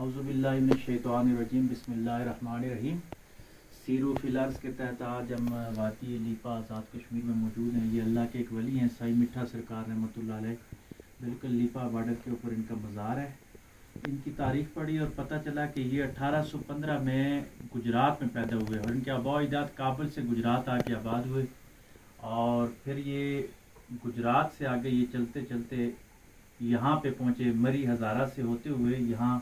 اعوذ باللہ من الشیطان الرجیم بسم اللہ الرحمن الرحیم۔ سیرو فی الارض کے تحت آج ہم وادی لیپا آزاد کشمیر میں موجود ہیں۔ یہ اللہ کے ایک ولی ہیں سائی مٹھا سرکار رحمۃ اللہ علیہ، بالکل لیپا بارڈر کے اوپر ان کا مزار ہے۔ ان کی تاریخ پڑھی اور پتہ چلا کہ یہ 1815 میں گجرات میں پیدا ہوئے اور ان کے آباء و اجداد کابل سے گجرات آ کے آباد ہوئے، اور پھر یہ گجرات سے آگے یہ چلتے چلتے یہاں پہ پہنچے، مری ہزارہ سے ہوتے ہوئے یہاں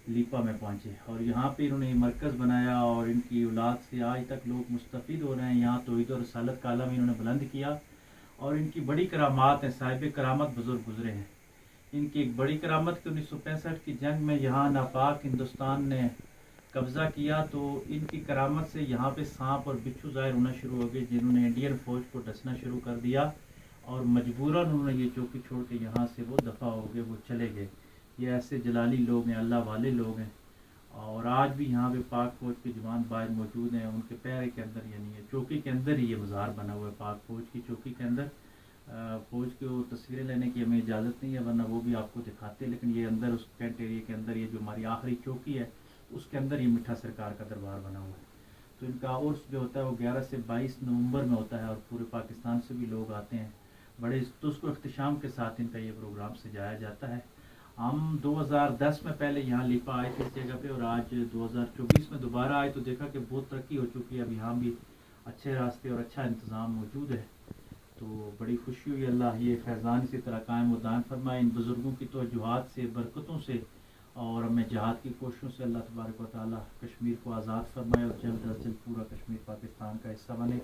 لیپا میں پہنچے، اور یہاں پہ انہوں نے مرکز بنایا اور ان کی اولاد سے آج تک لوگ مستفید ہو رہے ہیں۔ یہاں توحید و رسالت کا علم انہوں نے بلند کیا، اور ان کی بڑی کرامات ہیں، صاحب کرامت بزرگ گزرے ہیں۔ ان کی ایک بڑی کرامت کہ 1965 کی جنگ میں یہاں ناپاک ہندوستان نے قبضہ کیا، تو ان کی کرامت سے یہاں پہ سانپ اور بچھو ظاہر ہونا شروع ہو گئے، جنہوں نے انڈین فوج کو ڈسنا شروع کر دیا، اور مجبوراً انہوں نے یہ چوکی چھوڑ کے یہاں سے وہ دفع ہو گئے، وہ چلے گئے۔ یہ ایسے جلالی لوگ ہیں، اللہ والے لوگ ہیں، اور آج بھی یہاں پہ پاک فوج کے جوان باہر موجود ہیں۔ ان کے پیرے کے اندر یعنی چوکی کے اندر ہی یہ مزار بنا ہوا ہے، پاک فوج کی چوکی کے اندر۔ فوج کو تصویریں لینے کی ہمیں اجازت نہیں ہے، ورنہ وہ بھی آپ کو دکھاتے، لیکن یہ اندر اس کینٹ ایریے کے اندر یہ جو ہماری آخری چوکی ہے اس کے اندر یہ مٹھا سرکار کا دربار بنا ہوا ہے۔ تو ان کا عرس جو ہوتا ہے وہ 11 سے 22 نومبر میں ہوتا ہے، اور پورے پاکستان سے بھی لوگ آتے ہیں، بڑے تسک و اختشام کے ساتھ ان کا یہ پروگرام سجایا جاتا ہے۔ ہم 2010 میں پہلے یہاں لیپا آئے تھے اس جگہ پہ، اور آج 2024 میں دوبارہ آئے تو دیکھا کہ بہت ترقی ہو چکی ہے، اب یہاں بھی اچھے راستے اور اچھا انتظام موجود ہے، تو بڑی خوشی ہوئی۔ اللہ یہ فیضان اسی طرح قائم و دائم فرمائے، ان بزرگوں کی توجہات سے، برکتوں سے، اور ہمیں جہاد کی کوششوں سے اللہ تبارک و تعالیٰ کشمیر کو آزاد فرمائے، اور جلد از جلد پورا کشمیر پاکستان کا حصہ بنے۔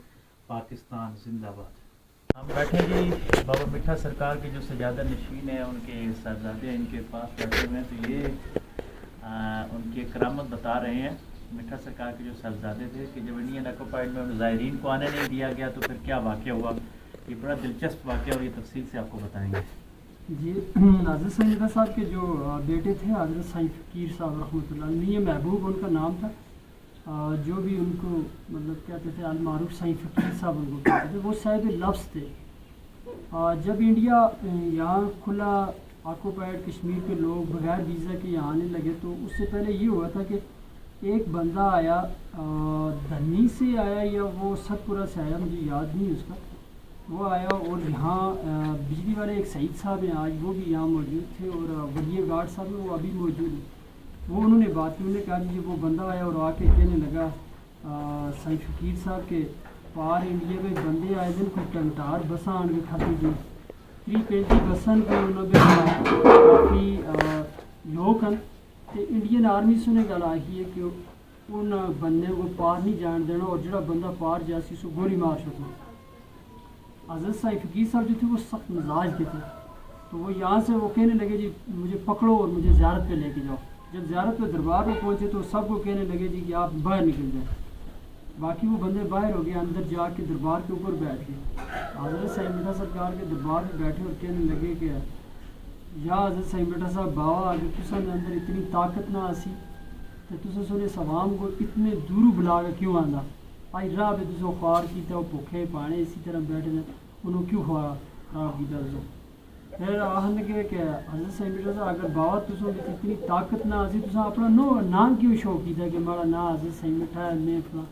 پاکستان زندہ باد۔ ہم بیٹھے جی بابا مٹھا سرکار کے جو سجادہ نشین ہیں، ان کے صاحبزادے ان کے پاس بیٹھے ہوئے ہیں، تو یہ ان کی کرامت بتا رہے ہیں۔ مٹھا سرکار کے جو صاحبزادے تھے کہ جب انڈین آکوپائڈ میں زائرین کو آنے نہیں دیا گیا تو پھر کیا واقعہ ہوا، یہ بڑا دلچسپ واقعہ اور یہ تفصیل سے آپ کو بتائیں گے۔ جی، حضرت سائی مٹھا صاحب کے جو بیٹے تھے حضرت سائی فقیر صاحب رحمۃ اللہ علیہ، یہ محبوب ان کا نام تھا، جو بھی ان کو مطلب کہتے تھے المعروف سائی فقیر صاحب ان کو کہتے تھے، وہ صاحب لفظ تھے۔ جب انڈیا یہاں کھلا آکوپائڈ کشمیر کے لوگ بغیر ویزا کے یہاں آنے لگے، تو اس سے پہلے یہ ہوا تھا کہ ایک بندہ آیا، دھنی سے آیا یا وہ ستپورہ سے آیا، مجھے یاد نہیں اس کا، وہ آیا اور یہاں بجلی والے ایک سعید صاحب ہیں، آج وہ بھی یہاں موجود تھے، اور ولی گارڈ صاحب ہیں وہ ابھی موجود ہیں۔ وہ انہوں نے بات کی، انہوں نے کہا جی وہ بندہ آیا اور آ کے کہنے لگا سائی فقیر صاحب کے پار انڈیا میں بندے آئے دن کو ٹنٹار بساں آن کے کھاتے جی 320 بسن کے انہوں نے کافی لوگ ہیں، تو انڈین آرمی سے انہیں گل آئی ہے کہ ان بندے کو پار نہیں جان دینا، اور جڑا بندہ پار جاسی سو گولی مار سکنا۔ حضرت سائی فقیر صاحب جو تھے وہ سخت مزاج کے تھے، تو وہ یہاں سے وہ کہنے لگے جی مجھے پکڑو اور مجھے زیارت پہ لے کے جاؤ۔ جب زیارت پہ دربار پہ پہنچے تو سب کو کہنے لگے جی کہ آپ باہر نکل جائیں۔ باقی وہ بندے باہر ہو گئے، اندر جا کے دربار کے اوپر بیٹھ گئے۔ حضرت سائی مٹھا سرکار کے دربار پہ بیٹھے اور کہنے لگے کہ یا حضرت سائی مٹھا صاحب باوا، اگر تساں دے اندر اتنی طاقت نہ آسی تو تساں سنے سوام کو اتنے دورو بلا کے کیوں آندا، آئی راہ پہ تساں خوار کیتا، وہ بھوکے پانے اسی طرح بیٹھے نے، انہوں کیوں خوار خراب کیتا تساں۔ پھر آہن لگے کہ حضرت سائی مٹھا صاحب اگر باوا تساں اتنی طاقت نہ آسی تساں اپنا نام کیوں شو کیتا کہ ہمارا نام حضرت سائی مٹھا ہے، میں فلاں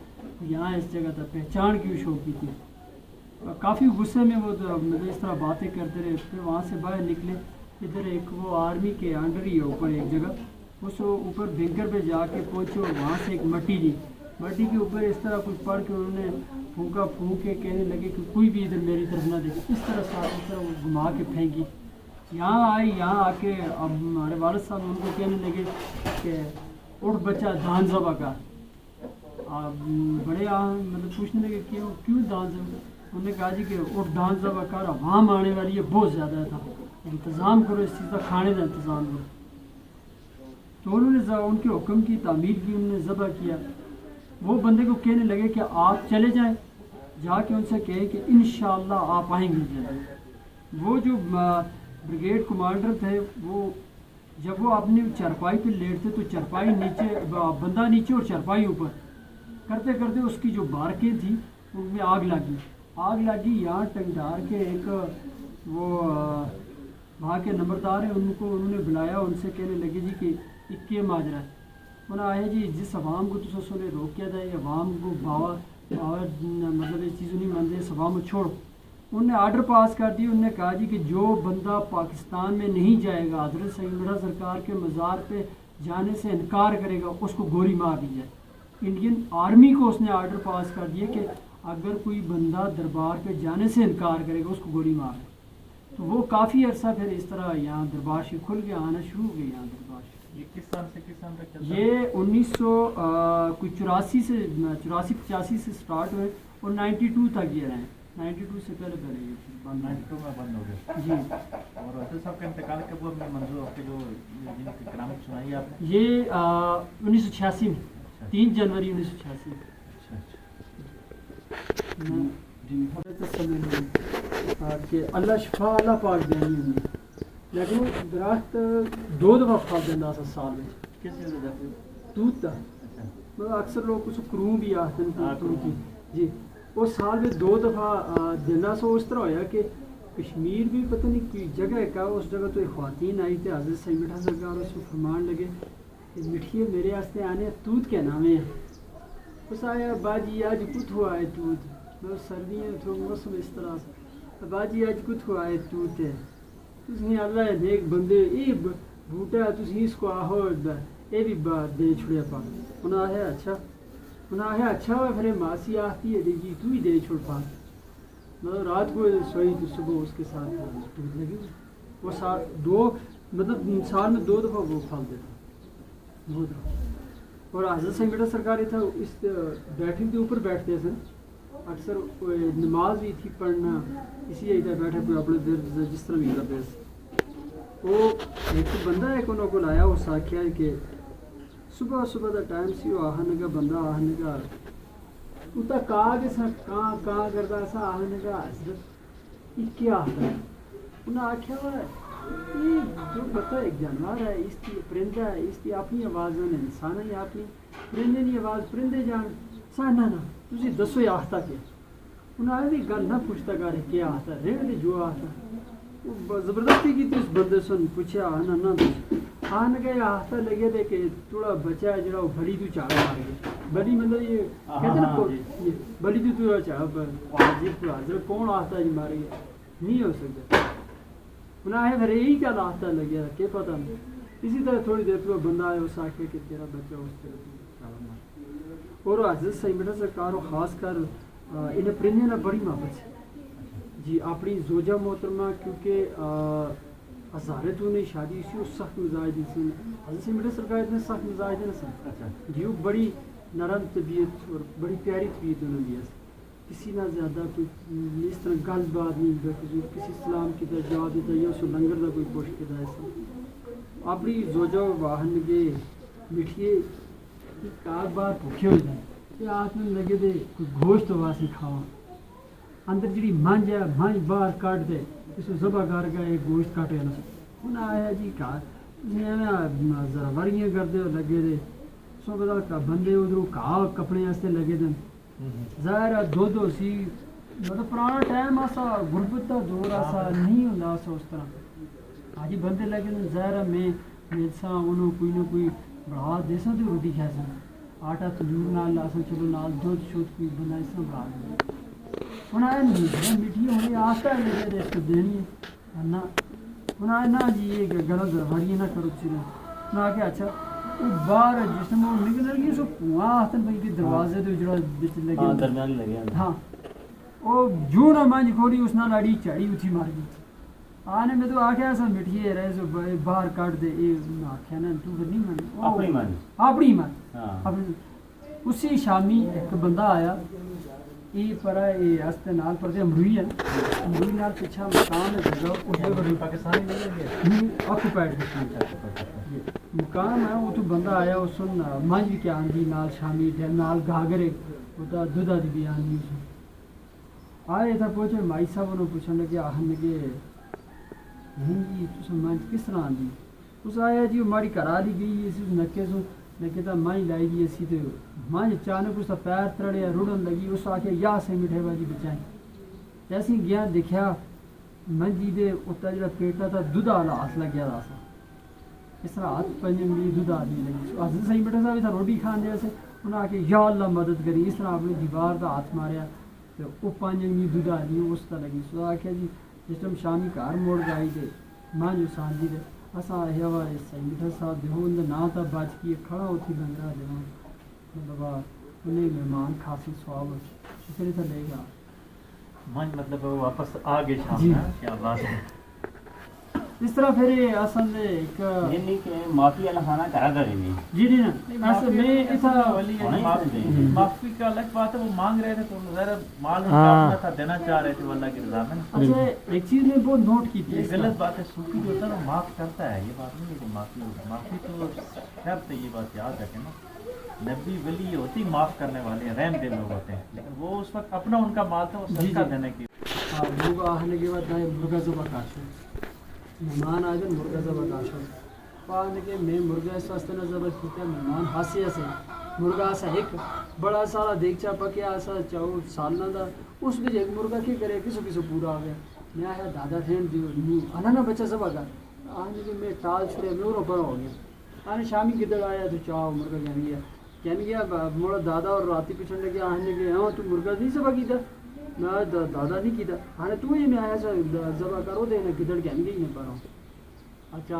یہاں اس جگہ تک پہچان کیوں شو کی تھی۔ کافی غصے میں وہ مطلب اس طرح باتیں کرتے رہے۔ پھر وہاں سے باہر نکلے، ادھر ایک وہ آرمی کے انڈر ہی ہے اوپر ایک جگہ، اس اوپر بھنگر پہ جا کے پہنچے، اور وہاں سے ایک مٹی لی، مٹی کے اوپر اس طرح کچھ پڑھ کے انہوں نے پھونکا، پھونک کے کہنے لگے کہ کوئی بھی ادھر میری طرف نہ دیکھے، اس طرح ساتھ اس طرح وہ گھما کے پھینکی۔ یہاں آئی، یہاں آ کے اب ہمارے والد صاحب ان کو کہنے لگے کہ اٹھ بچہ دان ذبح کر۔ بڑے مطلب پوچھنے لگے کیوں دان ذبح، انہوں نے کہا جی کہ اٹھ دان ذبح کر، عوام آنے والی ہے بہت زیادہ تھا، انتظام کرو اس چیز کا، کھانے کا انتظام کرو۔ تو انہوں نے ان کے حکم کی تعمیل کی، انہوں نے ذبح کیا۔ وہ بندے کو کہنے لگے کہ آپ چلے جائیں، جا کے ان سے کہیں کہ انشاءاللہ آپ آئیں گے جلد۔ وہ جو بریگیڈ کمانڈر تھے، وہ جب وہ اپنی چرپائی پہ لیٹتے تو چرپائی نیچے، بندہ نیچے اور چرپائی اوپر، کرتے کرتے اس کی جو بارکیں تھیں ان میں آگ لگی۔ یہاں ٹنگڈار کے ایک وہ وہاں کے نمبردار ہیں، ان کو انہوں نے بلایا، ان سے کہنے لگے جی کہ ایک ماجرا ہے انہیں آئے جی جس عوام کو تو نے روکیا تھا یہ عوام کو باوا مطلب یہ چیز نہیں مانتے اس عوام کو چھوڑو. انہوں نے آرڈر پاس کر دی. انہوں نے کہا جی کہ جو بندہ پاکستان میں نہیں جائے گا حضرت سید مرزا سرکار کے مزار پہ جانے سے انکار کرے گا اس کو گولی مار دی جائے. انڈین آرمی کو اس نے آرڈر پاس کر دیا کہ اگر کوئی بندہ دربار پہ جانے سے انکار کرے گا اس کو گولی مار. تو وہ کافی عرصہ پھر اس طرح یہاں دربار شریف کھل گیا, آنا شروع ہو گیا یہاں دربار شریف. یہ کس سال سے کس سال تک چلتا ہے؟ یہ 1984 سے 85 سے سٹارٹ ہوئے اور 92 تک یہ رہے. 92 سے پہلے یہ چیز 92 میں بند ہو گیا جی. اور حضرت صاحب کا انتقال کب ہوا؟ اپنے منظور آپ کے جو جن کی کرامت سنائی آپ نے. یہ 1986 میں 3 جنوری 1986 میں. کہ اللہ شفا اللہ پاک دینی ہوئی لیکن درخت 2 دفعہ پھل دینا سا سال میں. کس چیز سے جاتے دودھ تھا مطلب اکثر لوگ اس کو کروں بھی آتے ہیں جی. وہ سال میں 2 دفعہ دینا سا. اس طرح ہویا کہ کشمیر بھی پتہ نہیں کوئی جگہ کا اس جگہ تو ایک خواتین آئی تھی حضرت سید مٹھا سرکار اس کو فرمان لگے کہ مٹھیے میرے واسطے آنے دودھ کے نام ہے. اس آیا باجی آج کت ہوا ہے دودھ مطلب سردیاں تھوڑا موسم اس طرح سے باجی آج کت ہوا ہے دودھ ہے تھی اللہ نیک بندے یہ بوٹا تھی اس کو آہو یہ بھی دے چھڑیا پا. انہیں آیا اچھا انہیں آیا اچھا ہوا پھر ماسی آتی ہے جی تو ہی دے چھوڑ پا. مطلب رات کو سوئی تو صبح اس کے ساتھ دودھ لگی. وہ سال 2 مطلب سال میں 2 دفعہ وہ پھل دیتا 2 دفعہ. اور حضرت سید مٹھا سرکار تھا اس بیٹھنگ کے اوپر بیٹھتے تھے اکثر نماز بھی تھی پڑھنا اسی ایک بیٹھے کوئی اپنے دیر جس طرح بھی کرتے. وہ ایک بندہ ایک انہوں کو لایا اس آخیا کہ صبح صبح کا ٹائم سی وہ آہن کا بندہ آہن کا اتنا کہا کہ سا کہاں کرتا سا آہن کا حضرت یہ کیا آتا ہے. انہیں آخیا ہوا یہ جو بتا ایک جانور ہے اس کی پرندہ ہے اس کی اپنی آواز ہے انسان ہے اپنی پرندے کی آواز پرندے جان سا نہ تھی دسو یہ آختا کیا. انہیں آیا بھی گل نہ پوچھتا گا رہے کیا آتا ہے رہنے دے جو آتا وہ زبردستی کی تو اس بندے سے پوچھا آنا نہ دس آنے گئے آختا لگے تھے کہ تھوڑا بچہ ہے جڑا وہ بلی تو چاہ مار گیا. بلی مطلب یہ کہتے نا بلی تو چاہ حضرت کون آختا جی مارے گیا نہیں ہو سکتا. انہیں آیا پھر یہی کیا آختا لگیا کہ پتہ نہیں. اسی طرح تھوڑی دیر پہ بندہ آیا اس آخر کہ تیرا بچہ اس طرح چاہ مار. اور حضرت سید مٹھا سرکار خاص کر انہیں پرندے نہ بڑی محبت سے جی اپنی زوجہ محترمہ کیونکہ ہزارے تو نہیں شادی اسی اس سخت مزاج سے حضرت سید مٹھا سرکار اتنے سخت مزاج ہے نا سر جی وہ بڑی نرم طبیعت اور بڑی پیاری طبیعت انہوں نے کسی نہ زیادہ کوئی اس طرح گل بات نہیں بلکہ کسی اسلام کی طرح جواب دیتا یا اس کو لنگر کا کوئی پوش کے ایسا اپنی زوجہ واہن کے مٹھیے کاغ بار بھوکے ہو جائیں کہ آپ میں لگے دے کوئی گوشت واسے کھاوا اندر جڑی منج ہے منج باہر کٹ دے اس کو ذبح کر کے گوشت کاٹے نہ انہیں آیا جی کہا ذرا وریاں کرتے ہو لگے دے سو پتا بندے ادھر کہا کپڑے واسطے لگے دن ظاہر ہے دو سی مطلب پرانا ٹائم آسا غربت کا دور آسا نہیں ہوتا سا اس طرح آج بندے لگے دن ظاہر ہے میں میسا انہوں کوئی نہ کوئی بڑھا دے سا تو روٹی کھا سا آٹا تندور نال لاسا چلو نال دودھ شود کوئی بندہ اس طرح بڑھا دے انہیں آیا نہیں میٹھی ہونی آتا ہے لگے دے اس کو دینی ہے نہ انہیں آیا نہ جی یہ غلط وریاں نہ کرو چیزیں نہ کہ اچھا باہر جسم وہ نکل گئی سو پواں آتے ہیں کہ دروازے تو جڑا بچ لگے درمیان لگے ہاں وہ جو نہ مانج کھولی اس نہ لاڑی چاڑی اٹھی مار گئی آنے میں تو آخیا سا مٹھیے رہے سو باہر کٹ دے یہ آخیا نا تو پھر نہیں مانی اپنی مان اسی شامی ایک بندہ آیا یہ پر یہ ہستے نال پر امروئی ہے امروئی نال پیچھا مکان ہے جگہ اس پاکستانی نہیں آکوپائڈ مکان ہے وہ تو بندہ آیا اس سن منج بھی کیا آندھی نال شامی نال گاگرے وہ دودھا دی بھی آندھی آئے تھا پہنچے مائی صاحب انہوں پوچھنے لگے آہن لگے نہیں جی تو منج کس طرح آندھی اس آیا جی ہماری کرا دی گئی اسی نکے سو نکے تا مانج لائی گئی اسی تو مانج اچانک اس کا پیر ترڑے روڑن لگی اس آ کے یا سے مٹھے باجی بچائیں جیسے گیا دیکھا منجی دے اتنا جڑا پیٹا تھا دودھا والا ہاتھ لگ گیا تھا اس طرح ہاتھ پنج انگلی دودھ آدمی لگی حضرت صحیح بیٹا صاحب ادھر روٹی کھان دے سے انہیں آ کے یا اللہ مدد کری اس طرح اپنی دیوار کا ہاتھ ماریا تو وہ پنج انگلی دودھ آدمی اس طرح لگی سو آخیا جی جس ٹائم شامی گھر موڑ گئی تھے ماں جو سانجی دے اساں آیا وا صحیح بیٹا صاحب دیو اندر نہ تھا بچ کی کھڑا ہوتی لنگرا دیو مطلب انہیں مہمان کھاسی سواب پھر تھا لے گا من مطلب واپس آ گئے شام جی. میں کیا بات ہے. اس طرح پھر اصل میں ایک یعنی کہ معافی والا کھانا کرا کر نہیں جی نہیں نا ایسے میں ایسا معافی کا الگ بات ہے. وہ مانگ رہے تھے تو ظاہر مال ان کا اپنا تھا, دینا چاہ رہے تھے وہ اللہ کی رضا میں. اچھا ایک چیز میں بہت نوٹ کی تھی یہ غلط بات ہے. صوفی جو ہوتا ہے نا معاف کرتا ہے, یہ بات نہیں ہے کہ معافی ہوتا. معافی تو شرط ہے, یہ بات یاد رکھیں نا. نبی ولی ہوتی معاف کرنے والے رحم دل لوگ ہوتے ہیں, لیکن وہ اس وقت اپنا ان کا مال تھا وہ صدقہ دینے کی. لوگ آنے کے بعد مرغا ذبح کاشو مہمان آ جائے مرغا ذبح کاشو آنے کے میں مرغا اس واسطے نہ ذبح کیتا مہمان ہاسے ہاسے مرغا ایسا ایک بڑا سارا دیگچا پکیا ایسا چاؤ سالنا تھا اس میں ایک مرغا کی کرے کسو کسو پورا آ گیا. میں آیا دادا تھین دیو انا بچہ ذبح کر آنے کے میں ٹال چھڑے میں اور بڑا ہو گیا. آنے شامی کدھر آیا تو چاؤ مرغا کہنے گیا موڑا دادا اور راتی پچھڑ لگیا آنے کے ہاں تو مرغا نہیں ذبح کیتا میں دادا نہیں کیتا ہاں تو ہی میں آیا سا ذبح کرو دے نہ کدھر کہنے گئی نہیں پا رہا ہوں. اچھا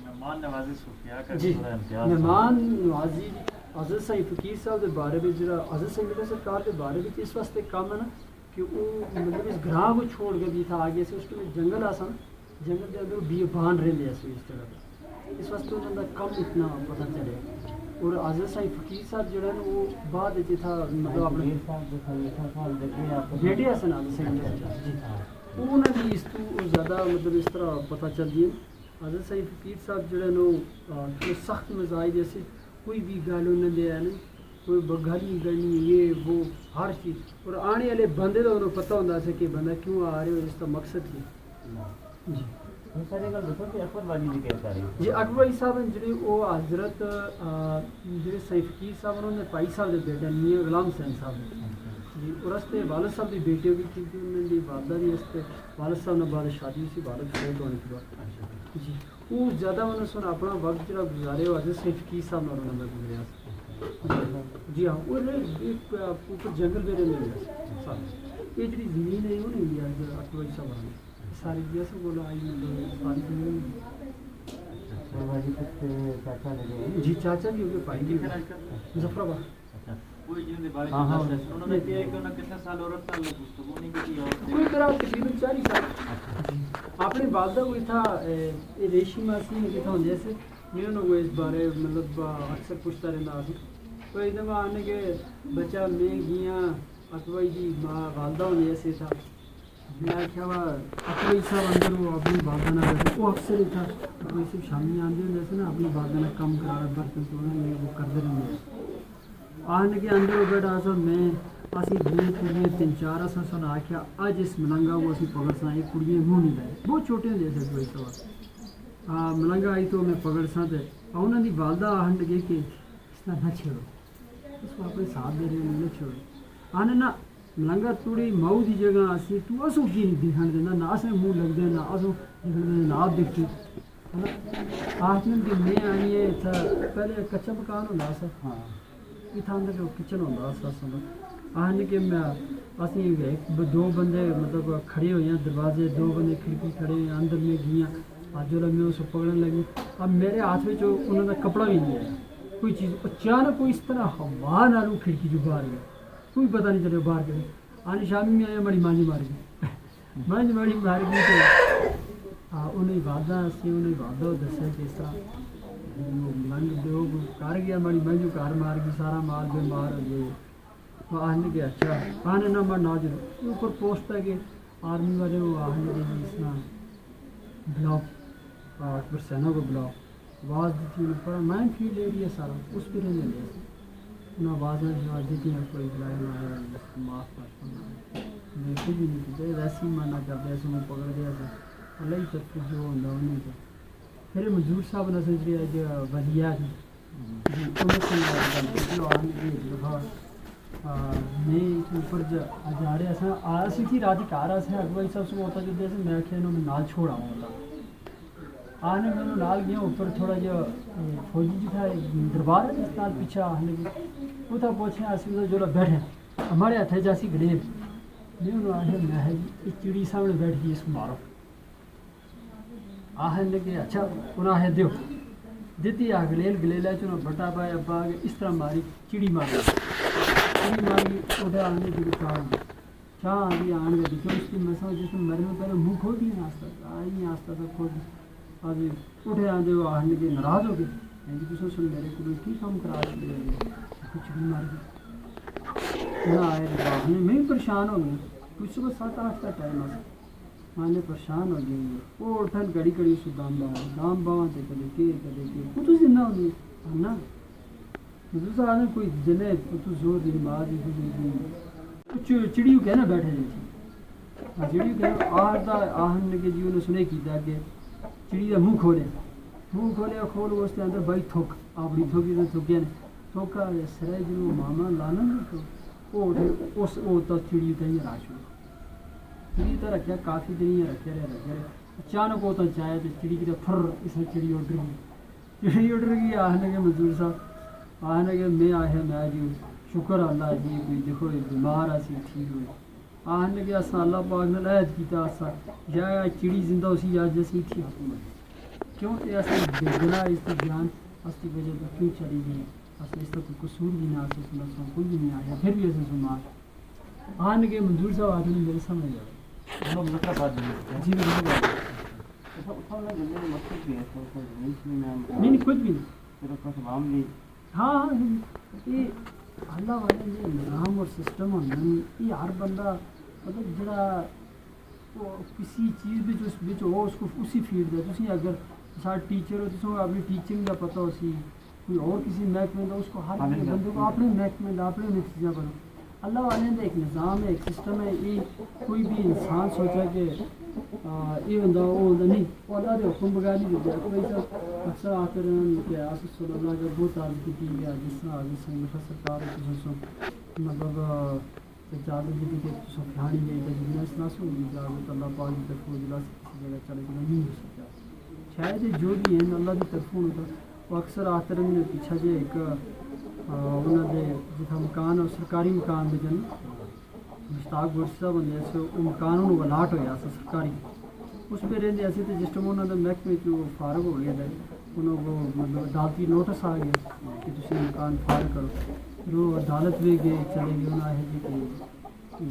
مہمان نوازی صوفیاء کا جی پورا امتیاز. مہمان نوازی حضرت صحیح فقیر صاحب کے بارے میں جرا حضرت صحیح بیٹا سرکار کے بارے میں اس واسطے کام ہے نا کہ وہ مطلب اس گراہ کو چھوڑ کے بھی تھا آگے سے اس کے جنگل آسان جنگل کے اندر بی بان رہے ایسے اس طرح اس واسطے انہوں نے کم اتنا پتہ چلے. اور حضرت صحیح فقیر صاحب جو ہے نا وہ بعد دیتے تھا مطلب اپنے بیٹے حسن حضرت صحیح جی انہوں نے بھی اس تو زیادہ مطلب اس طرح پتہ چل دیا. حضرت صحیح فقیر صاحب جو ہے نا سخت مزاج جیسے کوئی بھی گالوں نہ دیا نہیں کوئی گالی گڑنی یہ وہ ہر چیز. اور آنے والے بندے تو انہوں پتہ ہوتا ہے کہ بندہ کیوں آ رہے ہو اس کا مقصد کیا. جی جی اکبر بھائی صاحب جی وہ حضرت جی صحیح فقیر صاحب انہوں نے پائی صاحب کے بیٹے میاں غلام حسین صاحب جی اور اس پہ والد صاحب کی بیٹی بھی تھی انہوں نے والدہ بھی اس پہ والد صاحب نے بعد شادی سی والد فوت ہونے کے بعد جی وہ زیادہ انہوں نے اپنا وقت جا گزارے ہو حضرت صحیح فقیر صاحب نے انہوں نے گزاریا. جی ہاں وہ اوپر جنگل میں رہنے لگا یہ جی زمین ہے وہ نہیں لیا اکبر بھائی صاحب نے ساری جیسے بولا آئی ساری زمین جی چاچا بھی ہوگے پائی گی مظفر آباد. کوئی طرح تقریباً 40 سال اپنے والدہ کو تھا ریشی ماسی کے تھا جیسے میرے کو اس بارے مطلب اکثر پوچھتا رہتا آتی تو ایک دفعہ آنے کے بچہ میں گیا اکبر جی والدہ ہونے جیسے تھا میں کیا ہوا اکبر صاحب اندر وہ اپنی والدہ نہ بیٹھے وہ اکثر ہی تھا اکبر صاحب شامی آندے ہوں جیسے نا اپنی والدہ نہ کم کرا رہا برتن سونا میں وہ کرتے رہے آنے کے اندر وہ بیٹھا سا میں اسی دو کڑیاں 3-4 اساں سن آکھیا اج اس ملنگا کو اسی پکڑ سا یہ کڑیاں منہ نہیں لائے بہت چھوٹے ہوندے سے کوئی سوا ملنگا آئی تو میں پکڑ سا تے انہاں دی والدہ آہن لگے کہ اس طرح نہ چھوڑو اس کو اپنے ساتھ دے رہے نہ چھوڑو آنے نہ ملنگا توڑی مئو دی جگہ اسی تو اسو کی نہیں دکھان دینا نہ اسے منہ لگ دے نہ اسو دکھان دے نہ آپ دکھتی آخر کہ میں آئی ہے تھا پہلے کچا مکان ہونا سا ہاں یہ تھا اندر کچن ہوتا سا سمجھ آنے کے میں اسی دو بندے مطلب کھڑے ہوئے ہیں دروازے 2 بندے کھڑکی کھڑے ہیں اندر میں گیا آج جو میں اسے پکڑنے لگی اب میرے ہاتھ میں جو انہوں نے کپڑا بھی نہیں ہے کوئی چیز اچانک کوئی اس طرح ہوا نہ رو کھڑکی جو باہر گیا کوئی پتہ نہیں چلے باہر کے آنے شامی میں آیا بڑی مانجی مار گئی مانجی بڑی مار گئی تو انہیں وعدہ سے انہیں وعدہ دسیا کہ اس طرح کر گیا بڑی میں جو گھر مار گئی سارا مال بے مار ہو گئے آنے کے اچھا آنے نہ مر نہ جو اوپر پوسٹ ہے کہ آرمی والے وہ آنے کے اس طرح بلاک اکبر سینا کو بلاک آواز دیتی انہیں پڑھا میں فیل ایریا سارا اس پہ رہنے لے انہیں آوازیں جو دیتی ہیں کوئی بلائے نہ آیا معاف کرنا میں کچھ بھی نہیں کیا ویسے ہی مانا کرتے ایسے میں پکڑ دیا تھا اللہ ہی سب کچھ جو ہوتا انہیں تو پھر منظور صاحب نے سمجھ رہا جو ولیہ تھی انہیں جو آنے کے دفعہ میں اوپر جا رہے ہیں آیا سی تھی رات ہی کار آیا سے اکبر صاحب سے ہوتا جو دیسے میں کہ انہوں نے نال چھوڑا ہوتا آنے میں نال گیا اوپر تھوڑا جو فوجی جو تھا دربار ہے جس نال پیچھے آنے لگے وہ تھا پوچھیں اسی جو بیٹھے ہمارے ہاتھ ہے جاسی گریب نہیں انہوں آہے میں ہے یہ چڑی سامنے بیٹھ گئی اس کو مارو آہے لگے اچھا انہوں آہے دیو دیتی آ گلیل ہے چنو بٹا پایا ابا آگے اس طرح ماری چڑی ماری ادھر آنے کی چاہ آگے آنے گا دیکھو اس کی مسئلہ جس میں مرنے پہلے منہ کھول دیا آستا آئی آستا تھا کھول دیا آگے اٹھے آنے وہ آنے کے ناراض ہو گئے یعنی کسی سن میرے کو کی کام کرا دے گئے کچھ بھی مار گئے نہ آئے باہنے میں بھی پریشان ہو گئے کچھ صبح 7-8 کا ٹائم آسا مانے پریشان ہو گئے وہ اٹھن گڑی کڑی سو دام باواں تے کدے کے وہ تو زندہ ہو گئے نا دوسرا آنے کوئی جنے تو زور دی نماز دی کچھ چڑیوں کہنا بیٹھے جی چڑیوں کہنا آہدہ آہن کے جیوں نے سنے کی کہ چڑی کا منہ کھولے کھول وہ اس کے اندر بائی تھوک آپڑی تھوکی تو تھوکیا نے تھوکا سرے جنہوں ماما لانا نہیں تو وہ اٹھے اس او تا چڑیوں کہیں راش ہو چڑی تا رکھیا کافی دنیا رکھے رہے اچانک وہ تا چاہے تو چڑی کی تا پھر اس میں چڑی اٹھ رہی آہنے کے منظور صاحب آہنے کے میں آئے میں جی شکر اللہ جی کوئی دیکھو بیمار آسی ٹھیک ہوئے آہنے کے اسا اللہ پاک نے لائد کیتا اسا یا چڑی زندہ اسی یا جیسی ٹھیک حکومت کیوں کہ ایسا بنا اس کی جان اس کی وجہ سے کیوں چلی گئی اصل اس کا کوئی قصور بھی نہ آسے سنا سو کوئی بھی نہیں آیا پھر بھی ایسے سمار آہنے کے منظور صاحب آتے ہیں میرے سمجھ جاؤ جی نہیں کچھ بھی نہیں ہاں یہ اللہ والے یہ نظام اور سسٹم ہونا یہ ہر بندہ مطلب جڑا کسی چیز بھی اس بچ ہو اس کو اسی فیلڈ ہے تسی اگر سارے ٹیچر ہو تو اپنی ٹیچنگ کا پتہ ہو سی کوئی اور کسی محکمے کا اس کو ہر بندے کو اپنے محکمے کا اپنے نتیجہ کرو اللہ والے کا ایک نظام ہے ایک سسٹم ہے یہ کوئی بھی انسان سوچا کہ یہ بندہ وہ بندہ نہیں وہ اللہ کے حکم بغیر نہیں دیتا کوئی سب اکثر آ کر کہ آصف صلی اللہ کا بہت عادت کی گیا جس طرح آگے سے مشہ سرکار سو مطلب اجازت دی کہ سفیانی گئی تھا جنہیں اس ناسو ہوگی اجازت اللہ پاک کی طرف اجلا سے کسی جگہ چلے گا نہیں ہو سکتا شاید جو بھی ہیں اللہ کی طرف ہوتا وہ اکثر آخر میں پیچھا جو ایک انہوں نے جتنا مکان اور سرکاری مکان میں جن مشتاق گورسی صاحب ہوتے ایسے وہ مکان انہوں الاٹ ہوا سا سرکاری اس پہ رہتے ایسے تو جس ٹائم انہوں نے محکمے جو فارغ ہو گیا تھا انہوں کو مطلب عدالتی نوٹس آ گیا کہ تسی مکان فارغ کرو پھر وہ عدالت بھی گئے چلے گئے انہوں آئے جی کہ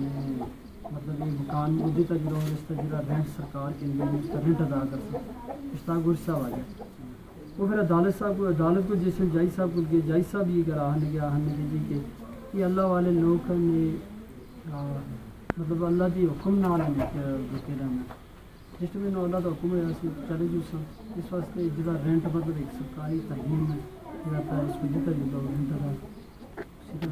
مطلب یہ مکان مدے تک جو اس کا جڑا رینٹ سرکار کے لیے اس کا رینٹ ادا کر سکتے مشتاق گورسی صاحب آ گیا وہ پھر عدالت کو جیسے جائی صاحب کو گئے جائی صاحب یہ کرا آنے کے جی کہ یہ اللہ والے لوگ نے مطلب اللہ کی حکم نہ رکے رہنا جس میں اللہ کا حکم ہے چلے جو سب اس واسطے جڑا رینٹ مطلب ایک سرکاری تعلیم ہے جڑا اس کو جتا جاتا رینٹ ادا